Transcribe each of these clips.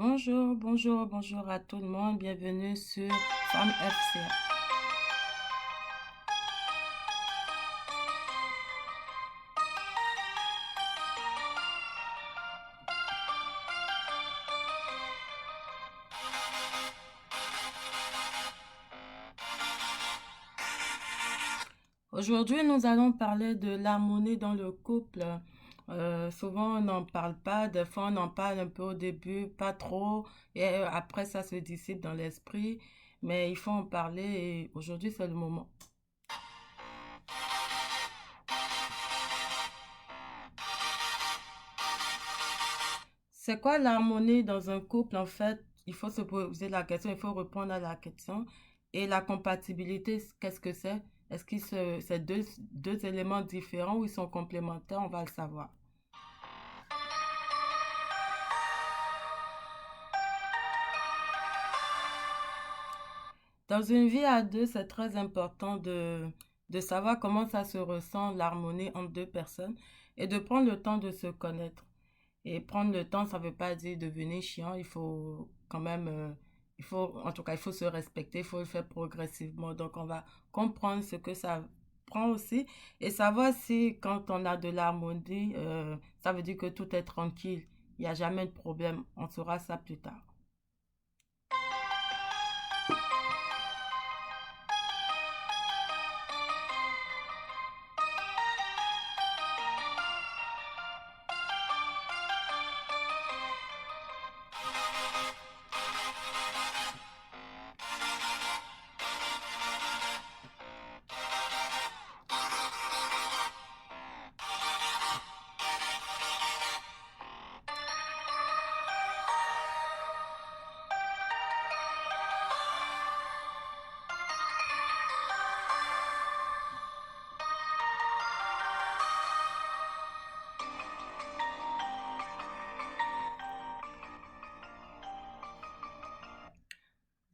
Bonjour, bonjour, bonjour à tout le monde. Bienvenue sur Femme FCA. Aujourd'hui, nous allons parler de l'harmonie dans le couple. Souvent, on n'en parle pas. Des fois, on en parle un peu au début, pas trop. Et après, ça se dissipe dans l'esprit. Mais il faut en parler et aujourd'hui, c'est le moment. C'est quoi l'harmonie dans un couple? En fait, il faut se poser la question, il faut répondre à la question. Et la compatibilité, qu'est-ce que c'est? Est-ce que c'est deux éléments différents ou ils sont complémentaires? On va le savoir. Dans une vie à deux, c'est très important de savoir comment ça se ressent, l'harmonie entre deux personnes, et de prendre le temps de se connaître. Et prendre le temps, ça ne veut pas dire devenir chiant. Il faut quand même, en tout cas, il faut se respecter, il faut le faire progressivement. Donc, on va comprendre ce que ça prend aussi et savoir si quand on a de l'harmonie, ça veut dire que tout est tranquille. Il n'y a jamais de problème. On saura ça plus tard.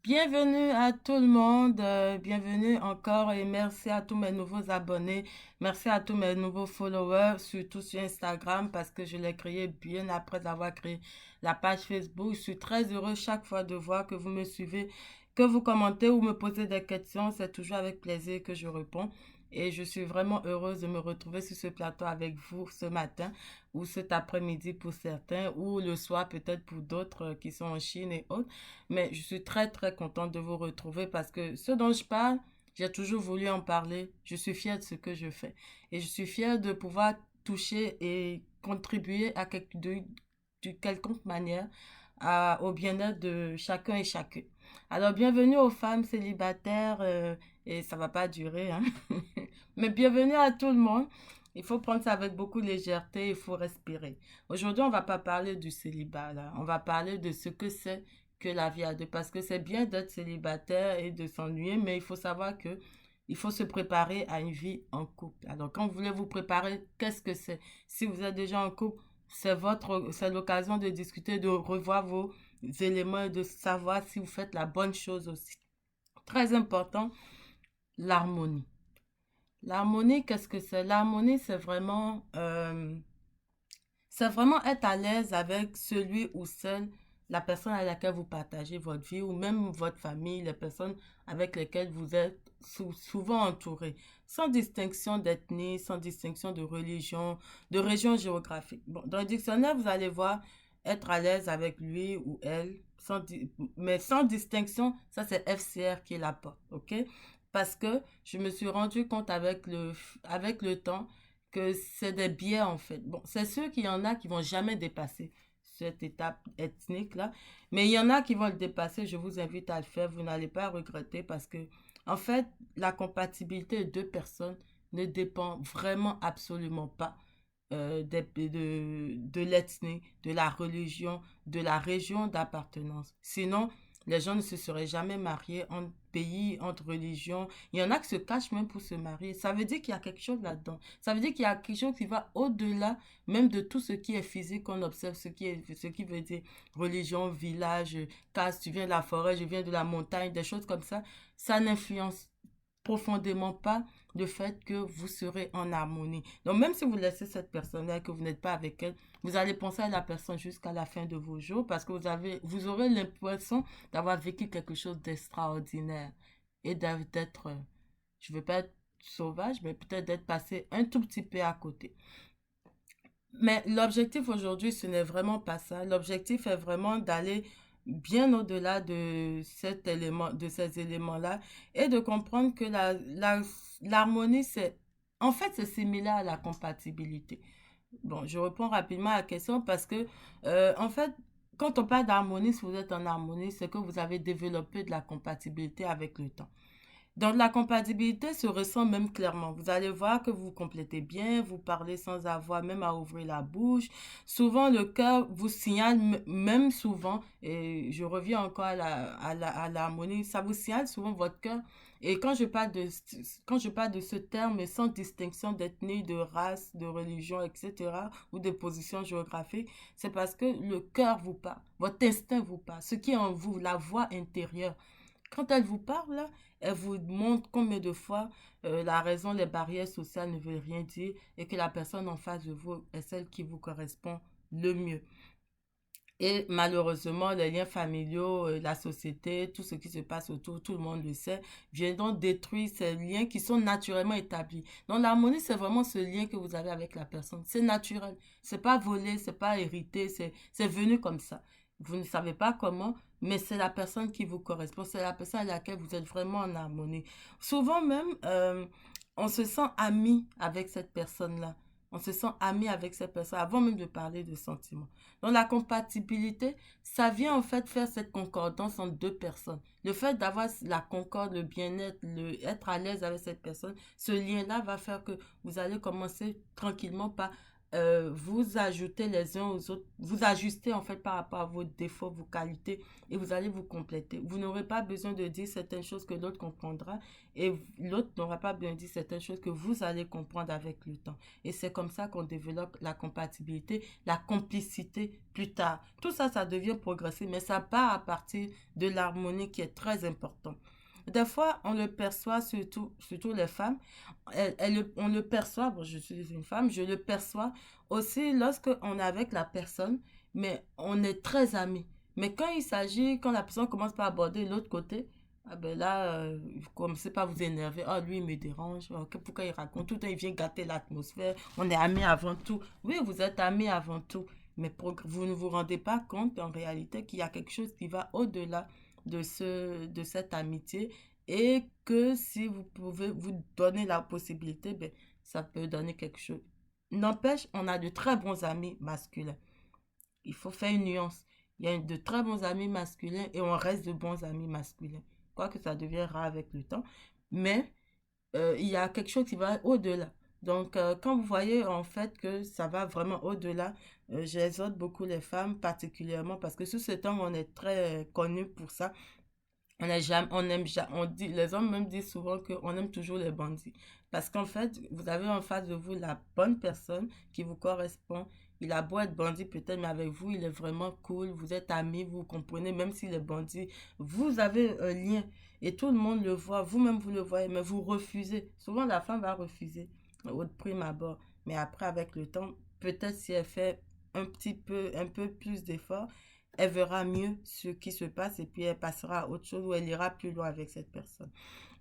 Bienvenue à tout le monde, bienvenue encore et merci à tous mes nouveaux abonnés, merci à tous mes nouveaux followers, surtout sur Instagram parce que je l'ai créé bien après avoir créé la page Facebook. Je suis très heureuse chaque fois de voir que vous me suivez, que vous commentez ou me posez des questions. C'est toujours avec plaisir que je réponds. Et je suis vraiment heureuse de me retrouver sur ce plateau avec vous ce matin ou cet après-midi pour certains ou le soir peut-être pour d'autres qui sont en Chine et autres. Mais je suis très très contente de vous retrouver parce que ce dont je parle, j'ai toujours voulu en parler. Je suis fière de ce que je fais. Et je suis fière de pouvoir toucher et contribuer de quelconque manière au bien-être de chacun et chacune. Alors, bienvenue aux femmes célibataires, et ça va pas durer, hein. Mais bienvenue à tout le monde. Il faut prendre ça avec beaucoup de légèreté, il faut respirer. Aujourd'hui, on va pas parler du célibat, là. On va parler de ce que c'est que la vie à deux. Parce que c'est bien d'être célibataire et de s'ennuyer, mais il faut savoir que il faut se préparer à une vie en couple. Alors, quand vous voulez vous préparer, qu'est-ce que c'est? Si vous êtes déjà en couple, c'est l'occasion de discuter, de revoir vos éléments et de savoir si vous faites la bonne chose aussi. Très important, l'harmonie. L'harmonie, qu'est-ce que c'est? L'harmonie, c'est vraiment être à l'aise avec celui ou celle, la personne avec laquelle vous partagez votre vie ou même votre famille, les personnes avec lesquelles vous êtes souvent entouré, sans distinction d'ethnie, sans distinction de religion, de région géographique. Bon, dans le dictionnaire, vous allez voir être à l'aise avec lui ou elle, mais sans distinction, ça c'est FCR qui est la porte, ok? Parce que je me suis rendu compte avec le temps que c'est des biais en fait. Bon, c'est sûr qu'il y en a qui vont jamais dépasser cette étape ethnique là, mais il y en a qui vont le dépasser. Je vous invite à le faire, vous n'allez pas regretter parce que en fait, la compatibilité de deux personnes ne dépend vraiment absolument pas de l'ethnie, de la religion, de la région d'appartenance. Sinon, les gens ne se seraient jamais mariés entre pays, entre religions. Il y en a qui se cachent même pour se marier. Ça veut dire qu'il y a quelque chose là-dedans. Ça veut dire qu'il y a quelque chose qui va au-delà même de tout ce qui est physique qu'on observe, ce qui veut dire religion, village, caste, tu viens de la forêt, je viens de la montagne, des choses comme ça. Ça n'influence. profondément pas le fait que vous serez en harmonie. Donc, même si vous laissez cette personne-là et que vous n'êtes pas avec elle, vous allez penser à la personne jusqu'à la fin de vos jours parce que vous aurez l'impression d'avoir vécu quelque chose d'extraordinaire et d'être, je ne veux pas être sauvage, mais peut-être d'être passé un tout petit peu à côté. Mais l'objectif aujourd'hui, ce n'est vraiment pas ça. L'objectif est vraiment d'aller bien au-delà de cet élément, de ces éléments-là et de comprendre que l'harmonie, en fait, c'est similaire à la compatibilité. Bon, je réponds rapidement à la question parce que, en fait, quand on parle d'harmonie, si vous êtes en harmonie, c'est que vous avez développé de la compatibilité avec le temps. Donc, la compatibilité se ressent même clairement. Vous allez voir que vous vous complétez bien, vous parlez sans avoir même à ouvrir la bouche. Souvent, le cœur vous signale, même souvent, et je reviens encore à l'harmonie, ça vous signale souvent votre cœur. Et quand je parle de ce terme sans distinction d'ethnie, de race, de religion, etc., ou de position géographique, c'est parce que le cœur vous parle, votre instinct vous parle, ce qui est en vous, la voix intérieure. Quand elle vous parle, là, elle vous montre combien de fois la raison, les barrières sociales ne veulent rien dire et que la personne en face de vous est celle qui vous correspond le mieux. Et malheureusement, les liens familiaux, la société, tout ce qui se passe autour, tout le monde le sait, vient donc détruire ces liens qui sont naturellement établis. Donc l'harmonie, c'est vraiment ce lien que vous avez avec la personne. C'est naturel. C'est pas volé, c'est pas hérité, c'est venu comme ça. Vous ne savez pas comment, mais c'est la personne qui vous correspond. C'est la personne à laquelle vous êtes vraiment en harmonie. Souvent même, on se sent ami avec cette personne-là. On se sent ami avec cette personne avant même de parler de sentiments. Donc la compatibilité, ça vient en fait faire cette concordance entre deux personnes. Le fait d'avoir la concorde, le bien-être, être à l'aise avec cette personne, ce lien-là va faire que vous allez commencer tranquillement par vous ajouter les uns aux autres, vous ajuster en fait par rapport à vos défauts, vos qualités et vous allez vous compléter. Vous n'aurez pas besoin de dire certaines choses que l'autre comprendra et l'autre n'aura pas besoin de dire certaines choses que vous allez comprendre avec le temps. Et c'est comme ça qu'on développe la compatibilité, la complicité plus tard. Tout ça, ça devient progressif, mais ça part à partir de l'harmonie qui est très importante. Des fois, on le perçoit, surtout les femmes, on le perçoit, bon, je suis une femme, je le perçois aussi lorsque on est avec la personne, mais on est très amis. Mais quand il s'agit, quand la personne commence par aborder l'autre côté, ah ben là, vous commencez pas à vous énerver. Ah, lui, il me dérange. Oh, pourquoi il raconte tout le temps, il vient gâter l'atmosphère. On est amis avant tout. Oui, vous êtes amis avant tout. Mais vous ne vous rendez pas compte en réalité qu'il y a quelque chose qui va au-delà de cette amitié et que si vous pouvez vous donner la possibilité, ben, ça peut donner quelque chose. N'empêche, on a de très bons amis masculins. Il faut faire une nuance. Il y a de très bons amis masculins et on reste de bons amis masculins. Quoique ça devient rare avec le temps. Mais il y a quelque chose qui va au-delà. Donc, quand vous voyez en fait que ça va vraiment au-delà, j'exhorte beaucoup les femmes particulièrement parce que sous ce temps, on est très connus pour ça. On est jamais, on aime, on dit, les hommes même disent souvent qu'on aime toujours les bandits. Parce qu'en fait, vous avez en face de vous la bonne personne qui vous correspond. Il a beau être bandit peut-être, mais avec vous, il est vraiment cool. Vous êtes amis, vous comprenez, même s'il est bandit. Vous avez un lien et tout le monde le voit. Vous-même, vous le voyez, mais vous refusez. Souvent, la femme va refuser au prime abord. Mais après, avec le temps, peut-être si elle fait un peu plus d'efforts, elle verra mieux ce qui se passe et puis elle passera à autre chose ou elle ira plus loin avec cette personne.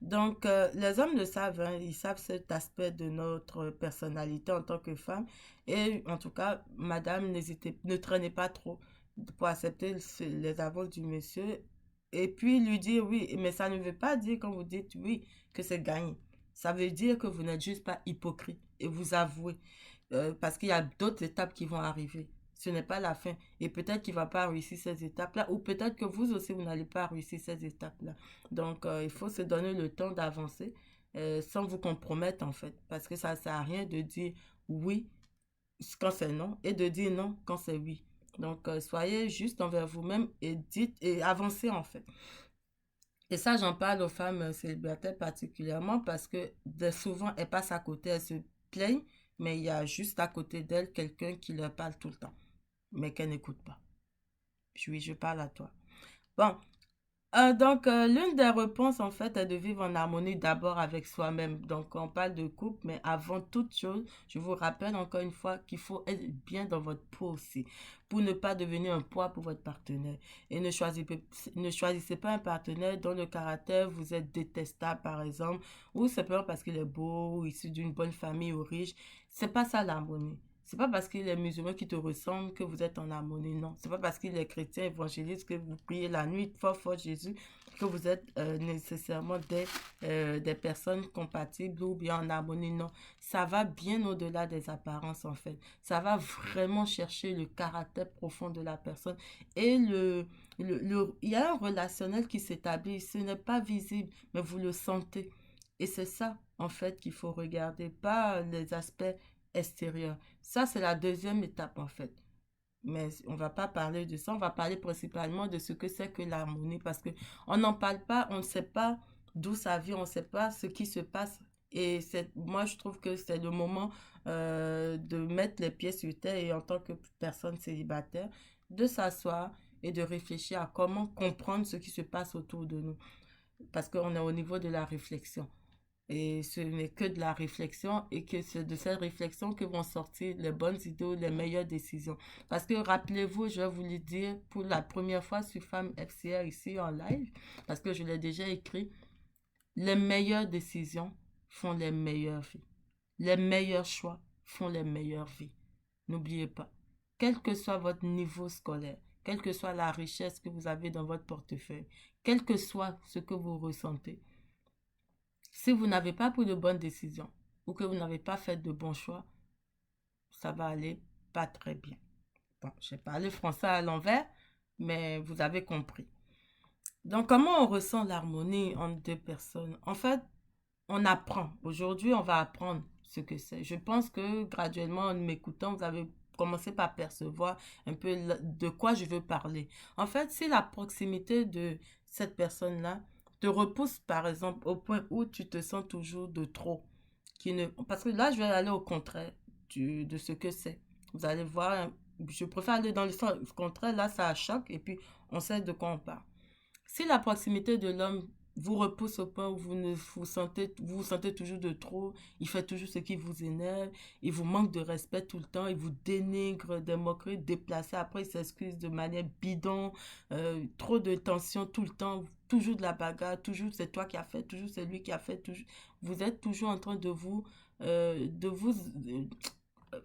Donc, les hommes le savent, hein, ils savent cet aspect de notre personnalité en tant que femme. Et en tout cas, madame, ne traînez pas trop pour accepter les avances du monsieur. Et puis lui dire oui, mais ça ne veut pas dire quand vous dites oui que c'est gagné. Ça veut dire que vous n'êtes juste pas hypocrite et vous avouez. Parce qu'il y a d'autres étapes qui vont arriver. Ce n'est pas la fin. Et peut-être qu'il ne va pas réussir ces étapes-là, ou peut-être que vous aussi, vous n'allez pas réussir ces étapes-là. Donc, il faut se donner le temps d'avancer sans vous compromettre, en fait. Parce que ça ne sert à rien de dire oui quand c'est non et de dire non quand c'est oui. Donc, soyez juste envers vous-même et dites et avancez, en fait. Et ça, j'en parle aux femmes célibataires particulièrement parce que souvent, elles passent à côté, elles se plaignent, mais il y a juste à côté d'elles quelqu'un qui leur parle tout le temps, mais qu'elles n'écoutent pas. Oui, je parle à toi. Bon, L'une des réponses, en fait, est de vivre en harmonie d'abord avec soi-même. Donc, on parle de couple, mais avant toute chose, je vous rappelle encore une fois qu'il faut être bien dans votre peau aussi, pour ne pas devenir un poids pour votre partenaire. Et ne choisissez pas un partenaire dont le caractère vous est détestable, par exemple, ou simplement parce qu'il est beau, ou issu d'une bonne famille ou riche. C'est pas ça l'harmonie. C'est pas parce qu'il est musulman qui te ressemble que vous êtes en harmonie, non. C'est pas parce qu'il est chrétien évangéliste que vous priez la nuit, fort, fort Jésus, que vous êtes nécessairement des personnes compatibles ou bien en harmonie, non. Ça va bien au-delà des apparences, en fait. Ça va vraiment chercher le caractère profond de la personne. Et il y a un relationnel qui s'établit. Ce n'est pas visible, mais vous le sentez. Et c'est ça, en fait, qu'il faut regarder, pas les aspects extérieurs. Ça, c'est la deuxième étape, en fait. Mais on va pas parler de ça, on va parler principalement de ce que c'est que l'harmonie parce que on n'en parle pas, on ne sait pas d'où ça vient, on ne sait pas ce qui se passe. Et moi, je trouve que c'est le moment de mettre les pieds sur terre et en tant que personne célibataire, de s'asseoir et de réfléchir à comment comprendre ce qui se passe autour de nous. Parce qu'on est au niveau de la réflexion. Et ce n'est que de la réflexion et que c'est de cette réflexion que vont sortir les bonnes idées, les meilleures décisions. Parce que rappelez-vous, je vais vous le dire pour la première fois sur Femme FCR ici en live, parce que je l'ai déjà écrit, les meilleures décisions font les meilleures vies. Les meilleurs choix font les meilleures vies. N'oubliez pas, quel que soit votre niveau scolaire, quelle que soit la richesse que vous avez dans votre portefeuille, quel que soit ce que vous ressentez, si vous n'avez pas pris de bonnes décisions ou que vous n'avez pas fait de bons choix, ça va aller pas très bien. Bon, j'ai parlé français à l'envers, mais vous avez compris. Donc, comment on ressent l'harmonie entre deux personnes? En fait, on apprend. Aujourd'hui, on va apprendre ce que c'est. Je pense que graduellement, en m'écoutant, vous avez commencé par percevoir un peu de quoi je veux parler. En fait, si la proximité de cette personne-là te repousse, par exemple, au point où tu te sens toujours de trop, parce que là, je vais aller au contraire de ce que c'est. Vous allez voir, je préfère aller dans le sens contraire, là, ça choque, et puis on sait de quoi on parle. Si la proximité de l'homme vous repousse au point où vous vous sentez toujours de trop, il fait toujours ce qui vous énerve, il vous manque de respect tout le temps, il vous dénigre, des moqueries déplacées, après il s'excuse de manière bidon, trop de tension tout le temps, toujours de la bagarre, toujours c'est toi qui as fait, toujours c'est lui qui a fait, toujours, vous êtes toujours en train de vous,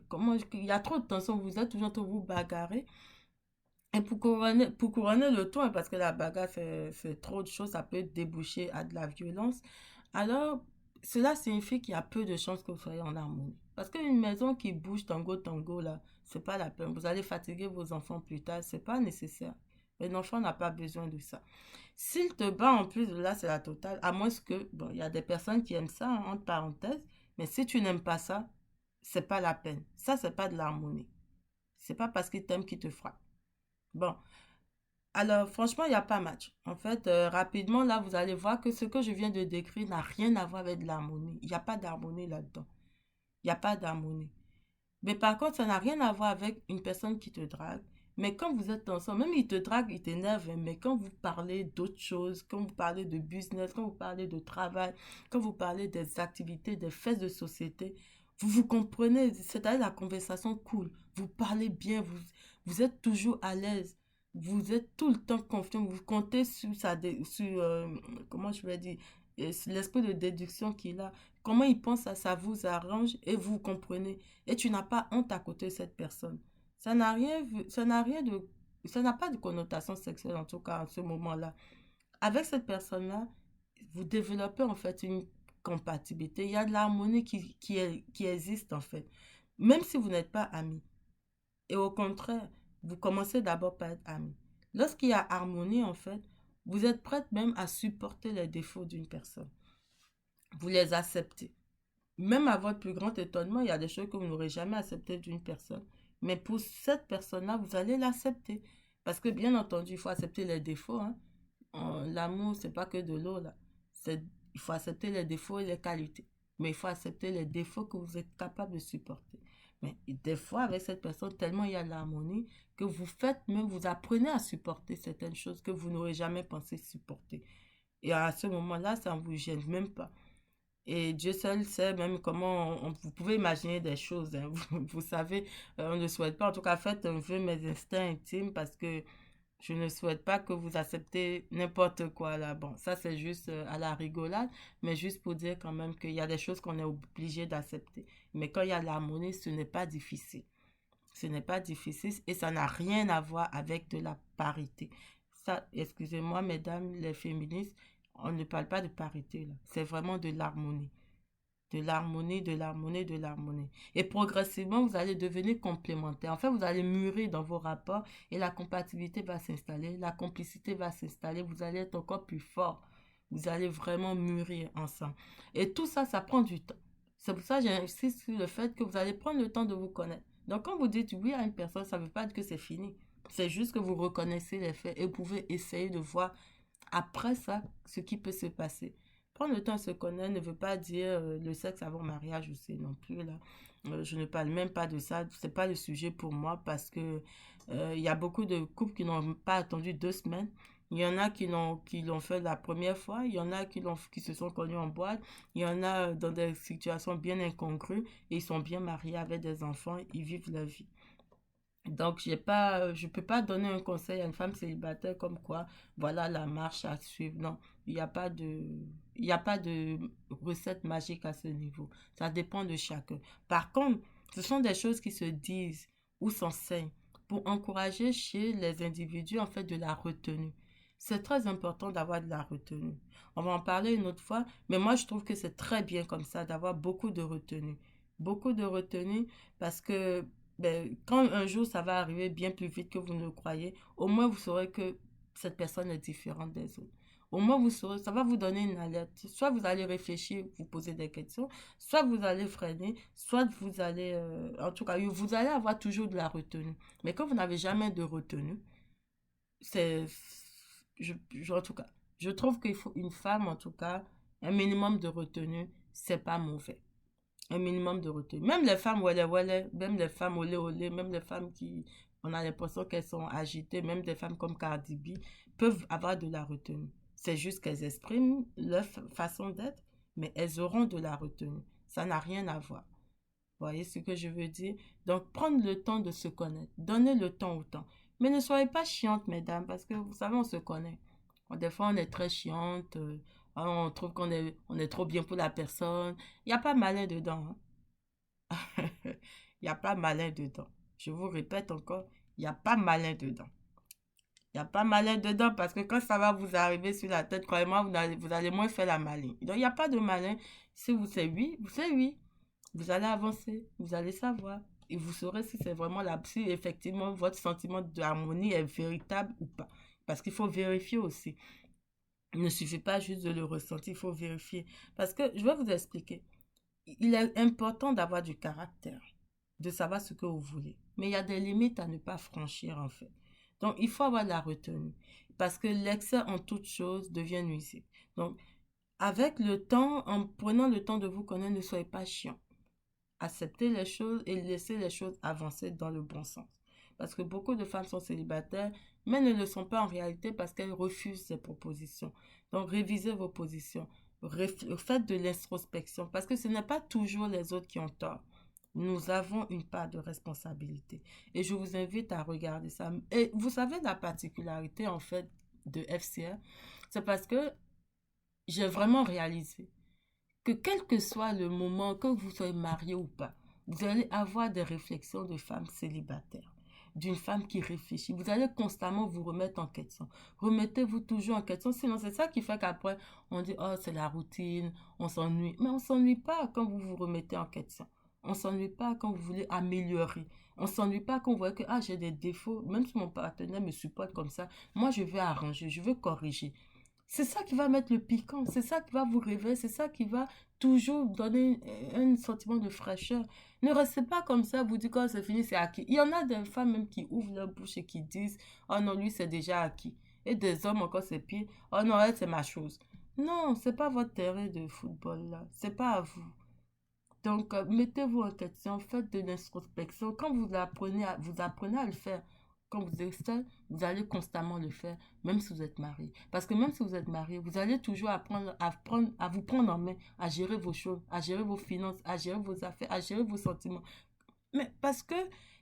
comment, il y a trop de tension, vous êtes toujours en train de vous bagarrer. Et pour couronner le tout, hein, parce que la bagarre, c'est trop de choses, ça peut déboucher à de la violence. Alors, cela signifie qu'il y a peu de chances que vous soyez en harmonie. Parce qu'une maison qui bouge tango tango, là, c'est pas la peine. Vous allez fatiguer vos enfants plus tard, c'est pas nécessaire. Un enfant n'a pas besoin de ça. S'il te bat en plus de là, c'est la totale. À moins que, bon, il y a des personnes qui aiment ça, hein, entre parenthèses. Mais si tu n'aimes pas ça, c'est pas la peine. Ça, c'est pas de l'harmonie. C'est pas parce qu'il t'aime qu'il te frappe. Bon, alors, franchement, il n'y a pas match. En fait, rapidement, là, vous allez voir que ce que je viens de décrire n'a rien à voir avec de l'harmonie. Il n'y a pas d'harmonie là-dedans. Il n'y a pas d'harmonie. Mais par contre, ça n'a rien à voir avec une personne qui te drague. Mais quand vous êtes ensemble, même il te drague, il t'énerve, hein, mais quand vous parlez d'autres choses, quand vous parlez de business, quand vous parlez de travail, quand vous parlez des activités, des faits de société, vous vous comprenez, c'est-à-dire la conversation cool. Vous parlez bien, vous êtes toujours à l'aise. Vous êtes tout le temps confiant, vous comptez comment je vais dire, l'esprit de déduction qu'il a. Comment il pense à ça vous arrange et vous comprenez. Et tu n'as pas honte à côté de cette personne. Ça n'a rien de, ça n'a pas de connotation sexuelle en tout cas à ce moment-là. Avec cette personne-là, vous développez en fait une compatibilité. Il y a de l'harmonie qui existe en fait. Même si vous n'êtes pas amis. Et au contraire, vous commencez d'abord par être amis. Lorsqu'il y a harmonie en fait, vous êtes prête même à supporter les défauts d'une personne. Vous les acceptez. Même à votre plus grand étonnement, il y a des choses que vous n'aurez jamais acceptées d'une personne. Mais pour cette personne-là, vous allez l'accepter. Parce que bien entendu, il faut accepter les défauts. Hein. L'amour, c'est pas que de l'eau, là. Il faut accepter les défauts et les qualités. Mais il faut accepter les défauts que vous êtes capable de supporter. Mais des fois, avec cette personne, tellement il y a de l'harmonie que vous faites, même vous apprenez à supporter certaines choses que vous n'aurez jamais pensé supporter. Et à ce moment-là, ça ne vous gêne même pas. Et Dieu seul sait même comment vous pouvez imaginer des choses. Hein. Vous savez, on ne souhaite pas. En tout cas, faites un peu mes instincts intimes parce que je ne souhaite pas que vous acceptez n'importe quoi là. Bon, ça c'est juste à la rigolade, mais juste pour dire quand même qu'il y a des choses qu'on est obligé d'accepter. Mais quand il y a l'harmonie, ce n'est pas difficile. Ce n'est pas difficile et ça n'a rien à voir avec de la parité. Ça, excusez-moi, mesdames les féministes, on ne parle pas de parité là. C'est vraiment de l'harmonie. De l'harmonie, de l'harmonie, de l'harmonie. Et progressivement, vous allez devenir complémentaires. En fait, vous allez mûrir dans vos rapports et la compatibilité va s'installer, la complicité va s'installer, vous allez être encore plus fort. Vous allez vraiment mûrir ensemble. Et tout ça, ça prend du temps. C'est pour ça que j'insiste sur le fait que vous allez prendre le temps de vous connaître. Donc, quand vous dites oui à une personne, ça ne veut pas dire que c'est fini. C'est juste que vous reconnaissez les faits et vous pouvez essayer de voir après ça ce qui peut se passer. Prendre le temps de se connaître ne veut pas dire le sexe avant mariage aussi non plus là. Je ne parle même pas de ça. C'est pas le sujet pour moi parce que il y a beaucoup de couples qui n'ont pas attendu 2 semaines. Il y en a qui l'ont fait la première fois. Il y en a qui se sont connus en boîte. Il y en a dans des situations bien incongrues et ils sont bien mariés avec des enfants. Ils vivent leur vie. Donc, je peux pas donner un conseil à une femme célibataire comme quoi, voilà la marche à suivre. Non, il n'y a pas de, il y a pas de recette magique à ce niveau. Ça dépend de chacun. Par contre, ce sont des choses qui se disent ou s'enseignent pour encourager chez les individus, en fait, de la retenue. C'est très important d'avoir de la retenue. On va en parler une autre fois, mais moi, je trouve que c'est très bien comme ça d'avoir beaucoup de retenue. Beaucoup de retenue parce que ben, quand un jour ça va arriver bien plus vite que vous ne le croyez, au moins vous saurez que cette personne est différente des autres. Au moins vous saurez, ça va vous donner une alerte. Soit vous allez réfléchir, vous poser des questions, soit vous allez freiner, soit vous allez, en tout cas, vous allez avoir toujours de la retenue. Mais quand vous n'avez jamais de retenue, c'est, en tout cas, je trouve qu'il faut une femme, en tout cas, un minimum de retenue, c'est pas mauvais un minimum de retenue. Même les femmes wale, même les femmes olé, même les femmes qui, on a l'impression qu'elles sont agitées, même des femmes comme Cardi B, peuvent avoir de la retenue. C'est juste qu'elles expriment leur façon d'être, mais elles auront de la retenue. Ça n'a rien à voir. Vous voyez ce que je veux dire? Donc, prendre le temps de se connaître. Donnez le temps au temps. Mais ne soyez pas chiante, mesdames, parce que vous savez, on se connaît. Des fois, on est très chiante. On trouve on est trop bien pour la personne. Il n'y a pas malin dedans. Hein. Il n'y a pas malin dedans. Je vous répète encore, il n'y a pas malin dedans. Il n'y a pas malin dedans parce que quand ça va vous arriver sur la tête, croyez-moi, vous allez moins faire la maline. Donc, il n'y a pas de malin. Si vous savez oui, vous savez oui. Vous allez avancer, vous allez savoir. Et vous saurez si c'est vraiment là, si effectivement votre sentiment d'harmonie est véritable ou pas. Parce qu'il faut vérifier aussi. Il ne suffit pas juste de le ressentir, il faut vérifier. Parce que je vais vous expliquer. Il est important d'avoir du caractère, de savoir ce que vous voulez. Mais il y a des limites à ne pas franchir en fait. Donc il faut avoir de la retenue. Parce que l'excès en toute chose devient nuisible. Donc avec le temps, en prenant le temps de vous connaître, ne soyez pas chiant. Accepter les choses et laisser les choses avancer dans le bon sens. Parce que beaucoup de femmes sont célibataires, mais ne le sont pas en réalité parce qu'elles refusent ces propositions. Donc, révisez vos positions. Faites de l'introspection parce que ce n'est pas toujours les autres qui ont tort. Nous avons une part de responsabilité. Et je vous invite à regarder ça. Et vous savez la particularité, en fait, de FCR, c'est parce que j'ai vraiment réalisé que quel que soit le moment, que vous soyez marié ou pas, vous allez avoir des réflexions de femmes célibataires, d'une femme qui réfléchit. Vous allez constamment vous remettre en question. Remettez-vous toujours en question, sinon c'est ça qui fait qu'après, on dit, oh, c'est la routine, on s'ennuie. Mais on s'ennuie pas quand vous vous remettez en question. On s'ennuie pas quand vous voulez améliorer. On s'ennuie pas quand vous voyez que, ah, j'ai des défauts, même si mon partenaire me supporte comme ça, moi, je veux arranger, je veux corriger. C'est ça qui va mettre le piquant, c'est ça qui va vous réveiller, c'est ça qui va toujours donner un sentiment de fraîcheur. Ne restez pas comme ça, vous dites quand c'est fini, c'est acquis. Il y en a des femmes même qui ouvrent leur bouche et qui disent, oh non, lui c'est déjà acquis. Et des hommes encore c'est pire, oh non, elle c'est ma chose. Non, c'est pas votre terrain de football là, c'est pas à vous. Donc, mettez-vous en question, faites de l'introspection. Quand vous apprenez à le faire, quand vous êtes seul, vous allez constamment le faire, même si vous êtes marié. Parce que même si vous êtes marié, vous allez toujours apprendre à vous prendre en main, à gérer vos choses, à gérer vos finances, à gérer vos affaires, à gérer vos sentiments. Mais parce que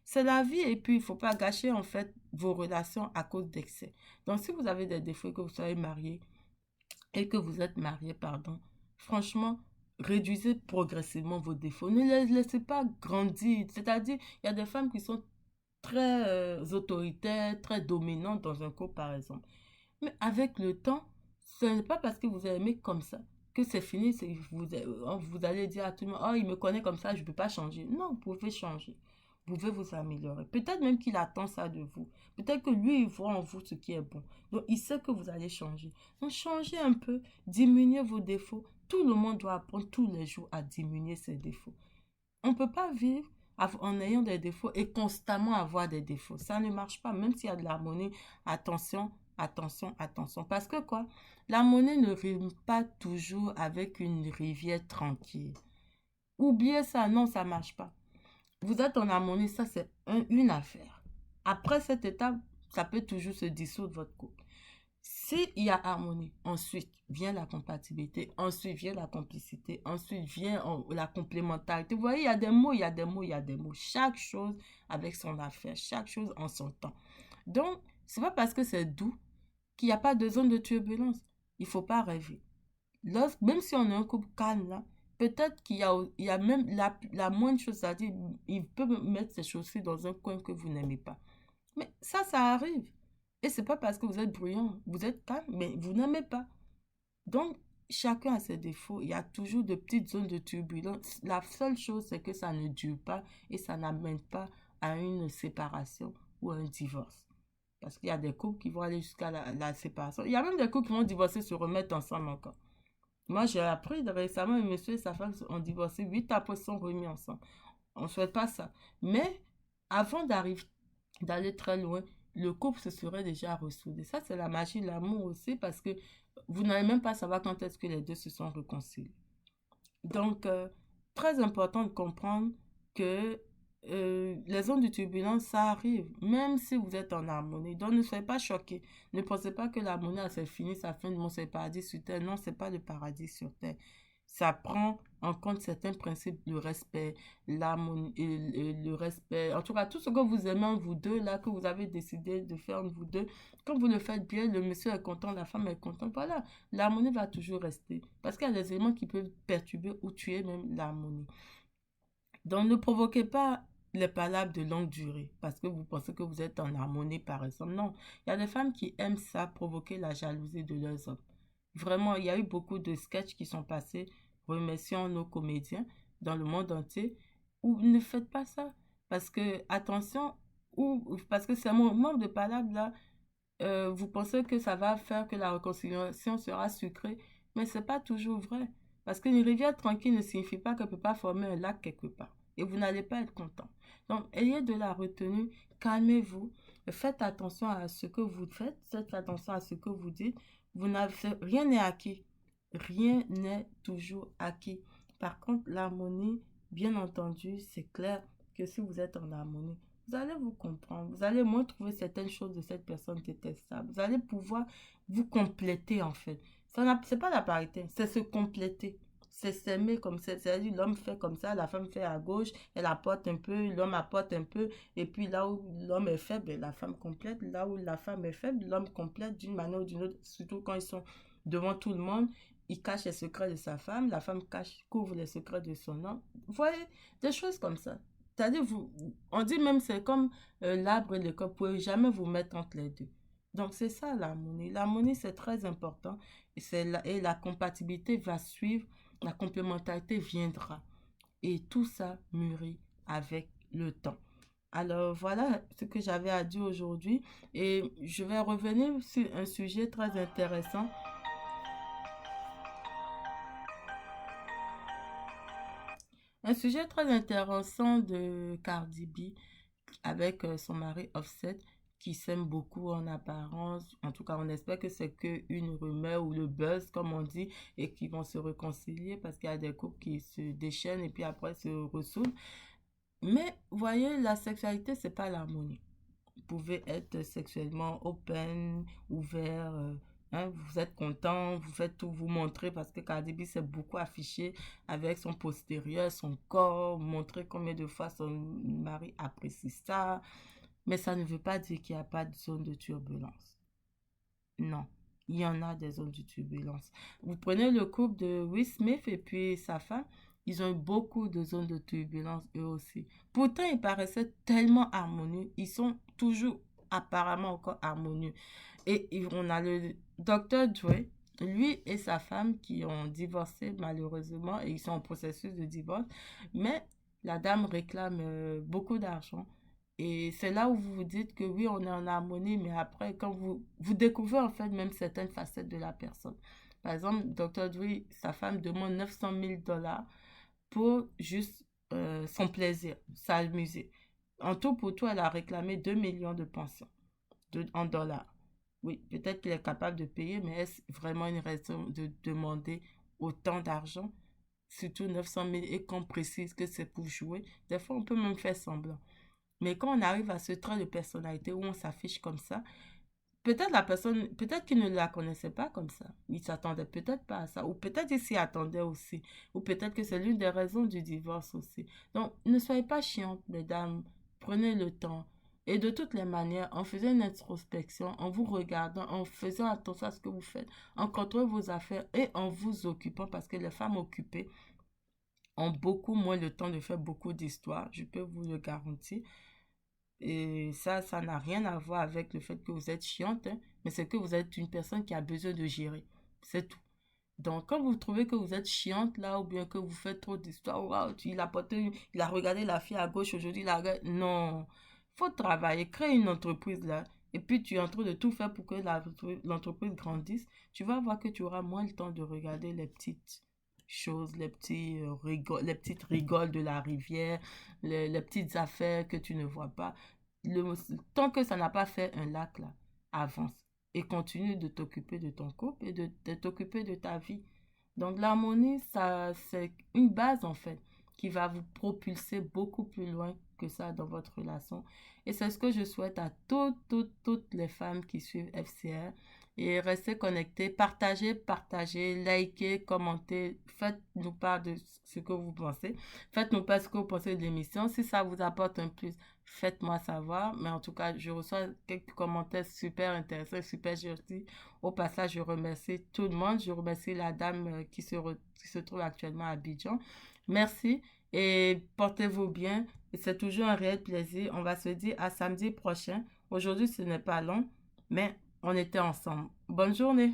c'est la vie et puis il ne faut pas gâcher en fait vos relations à cause d'excès. Donc, si vous avez des défauts et que vous soyez marié, et que vous êtes marié, pardon, franchement, réduisez progressivement vos défauts. Ne les laissez pas grandir. C'est-à-dire, il y a des femmes qui sont très autoritaires, très dominantes dans un couple, par exemple. Mais avec le temps, ce n'est pas parce que vous aimez comme ça que c'est fini. Vous allez dire à tout le monde, oh, il me connaît comme ça, je ne peux pas changer. Non, vous pouvez changer. Vous pouvez vous améliorer. Peut-être même qu'il attend ça de vous. Peut-être que lui, il voit en vous ce qui est bon. Donc, il sait que vous allez changer. Donc, changez un peu, diminuez vos défauts. Tout le monde doit apprendre tous les jours à diminuer ses défauts. On ne peut pas vivre en ayant des défauts et constamment avoir des défauts. Ça ne marche pas, même s'il y a de l'harmonie. Attention, attention, attention. Parce que quoi? L'harmonie ne rime pas toujours avec une rivière tranquille. Oubliez ça, non, ça ne marche pas. Vous êtes en harmonie, ça c'est une affaire. Après cette étape, ça peut toujours se dissoudre votre couple. S'il y a harmonie, ensuite vient la compatibilité, ensuite vient la complicité, ensuite vient la complémentarité. Vous voyez, il y a des mots, il y a des mots, il y a des mots. Chaque chose avec son affaire, chaque chose en son temps. Donc, c'est pas parce que c'est doux qu'il n'y a pas de zone de turbulence. Il ne faut pas rêver. Même si on est un couple calme, là, peut-être il y a même la moindre chose, c'est-à-dire, il peut mettre ses chaussures dans un coin que vous n'aimez pas. Mais ça arrive. Et c'est pas parce que vous êtes bruyant, vous êtes calme, mais vous n'aimez pas. Donc, chacun a ses défauts. Il y a toujours de petites zones de turbulence. La seule chose, c'est que ça ne dure pas et ça n'amène pas à une séparation ou à un divorce. Parce qu'il y a des couples qui vont aller jusqu'à la séparation. Il y a même des couples qui vont divorcer, se remettre ensemble encore. Moi, j'ai appris récemment, un monsieur et sa femme ont divorcé 8 ans se sont remis ensemble. On ne souhaite pas ça. Mais avant d'aller très loin, le couple se serait déjà ressoudé. Ça, c'est la magie de l'amour aussi parce que vous n'allez même pas savoir quand est-ce que les deux se sont réconciliés. Donc, très important de comprendre que les zones de turbulence, ça arrive, même si vous êtes en harmonie. Donc, ne soyez pas choqués. Ne pensez pas que l'harmonie, c'est fini, ça fin du monde, c'est le paradis sur terre. Non, c'est pas le paradis sur terre. Ça prend en compte certains principes, le respect, l'harmonie, le respect. En tout cas, tout ce que vous aimez en vous deux, là, que vous avez décidé de faire en vous deux, quand vous le faites bien, le monsieur est content, la femme est contente. Voilà, l'harmonie va toujours rester. Parce qu'il y a des éléments qui peuvent perturber ou tuer même l'harmonie. Donc, ne provoquez pas les palabres de longue durée parce que vous pensez que vous êtes en harmonie, par exemple. Non, il y a des femmes qui aiment ça, provoquer la jalousie de leurs hommes. Vraiment, il y a eu beaucoup de sketchs qui sont passés. Remercions nos comédiens dans le monde entier. Ou ne faites pas ça. Parce que, attention, parce que c'est un moment de palabres là, vous pensez que ça va faire que la réconciliation sera sucrée, mais c'est pas toujours vrai. Parce qu'une rivière tranquille ne signifie pas qu'elle ne peut pas former un lac quelque part. Et vous n'allez pas être content. Donc, ayez de la retenue, calmez-vous, faites attention à ce que vous faites, faites attention à ce que vous dites. Rien n'est acquis. Rien n'est toujours acquis. Par contre, l'harmonie, bien entendu, c'est clair que si vous êtes en harmonie, vous allez vous comprendre. Vous allez moins trouver certaines choses de cette personne détestable. Vous allez pouvoir vous compléter en fait. C'est pas la parité, c'est se compléter. C'est s'aimer comme ça. C'est-à-dire l'homme fait comme ça, la femme fait à gauche, elle apporte un peu, l'homme apporte un peu. Et puis là où l'homme est faible, la femme complète. Là où la femme est faible, l'homme complète d'une manière ou d'une autre. Surtout quand ils sont devant tout le monde. Il cache les secrets de sa femme, la femme couvre les secrets de son homme. Vous voyez, des choses comme ça. C'est-à-dire, on dit même c'est comme l'arbre et le corps, vous ne pouvez jamais vous mettre entre les deux. Donc, c'est ça l'harmonie. L'harmonie, c'est très important et la compatibilité va suivre, la complémentarité viendra. Et tout ça mûrit avec le temps. Alors, voilà ce que j'avais à dire aujourd'hui. Et je vais revenir sur un sujet très intéressant. Un sujet très intéressant de Cardi B avec son mari Offset qui s'aiment beaucoup en apparence. En tout cas, on espère que c'est qu'une rumeur ou le buzz, comme on dit, et qui vont se réconcilier parce qu'il y a des couples qui se déchaînent et puis après se ressoudent. Mais, voyez, la sexualité, c'est pas l'harmonie. Vous pouvez être sexuellement open, ouvert, hein, vous êtes content, vous faites tout, vous montrer parce que Cardi B s'est beaucoup affiché avec son postérieur, son corps, montrer combien de fois son mari apprécie ça. Mais ça ne veut pas dire qu'il n'y a pas de zone de turbulence. Non, il y en a des zones de turbulence. Vous prenez le couple de Will Smith et puis sa femme, ils ont eu beaucoup de zones de turbulence eux aussi. Pourtant, ils paraissaient tellement harmonieux. Ils sont toujours apparemment encore harmonieux. On a le Dr. Dre, lui et sa femme qui ont divorcé malheureusement et ils sont en processus de divorce. Mais la dame réclame beaucoup d'argent. Et c'est là où vous vous dites que oui, on est en harmonie, mais après, quand vous découvrez en fait même certaines facettes de la personne. Par exemple, Dr. Dre, sa femme demande 900 000 dollars pour juste son plaisir, s'amuser. En tout pour tout, elle a réclamé 2 millions de pensions en dollars. Oui, peut-être qu'il est capable de payer, mais est-ce vraiment une raison de demander autant d'argent? Surtout 900 000 et qu'on précise que c'est pour jouer. Des fois, on peut même faire semblant. Mais quand on arrive à ce trait de personnalité où on s'affiche comme ça, peut-être la personne, peut-être qu'il ne la connaissait pas comme ça. Il s'attendait peut-être pas à ça. Ou peut-être il s'y attendait aussi. Ou peut-être que c'est l'une des raisons du divorce aussi. Donc, ne soyez pas chiantes, mesdames. Prenez le temps. Et de toutes les manières, en faisant une introspection, en vous regardant, en faisant attention à ce que vous faites, en contrôlant vos affaires et en vous occupant, parce que les femmes occupées ont beaucoup moins le temps de faire beaucoup d'histoires, je peux vous le garantir. Et ça n'a rien à voir avec le fait que vous êtes chiante, hein, mais c'est que vous êtes une personne qui a besoin de gérer. C'est tout. Donc, quand vous trouvez que vous êtes chiante là, ou bien que vous faites trop d'histoires, waouh, il a regardé la fille à gauche aujourd'hui, il a regardé. Non, faut travailler, créer une entreprise là. Et puis, tu es en train de tout faire pour que l'entreprise grandisse. Tu vas voir que tu auras moins le temps de regarder les petites choses, les petites rigoles de la rivière, les petites affaires que tu ne vois pas. Tant que ça n'a pas fait un lac là, avance et continue de t'occuper de ton couple et de t'occuper de ta vie. Donc l'harmonie, ça, c'est une base en fait qui va vous propulser beaucoup plus loin que ça dans votre relation. Et c'est ce que je souhaite à toutes les femmes qui suivent FCR. Et restez connectés, partagez, likez, commentez, faites-nous part de ce que vous pensez. Faites-nous part de ce que vous pensez de l'émission. Si ça vous apporte un plus, faites-moi savoir. Mais en tout cas, je reçois quelques commentaires super intéressants, super gentils. Au passage, je remercie tout le monde. Je remercie la dame qui se trouve actuellement à Abidjan. Merci et portez-vous bien. C'est toujours un réel plaisir. On va se dire à samedi prochain. Aujourd'hui, ce n'est pas long, mais on était ensemble. Bonne journée.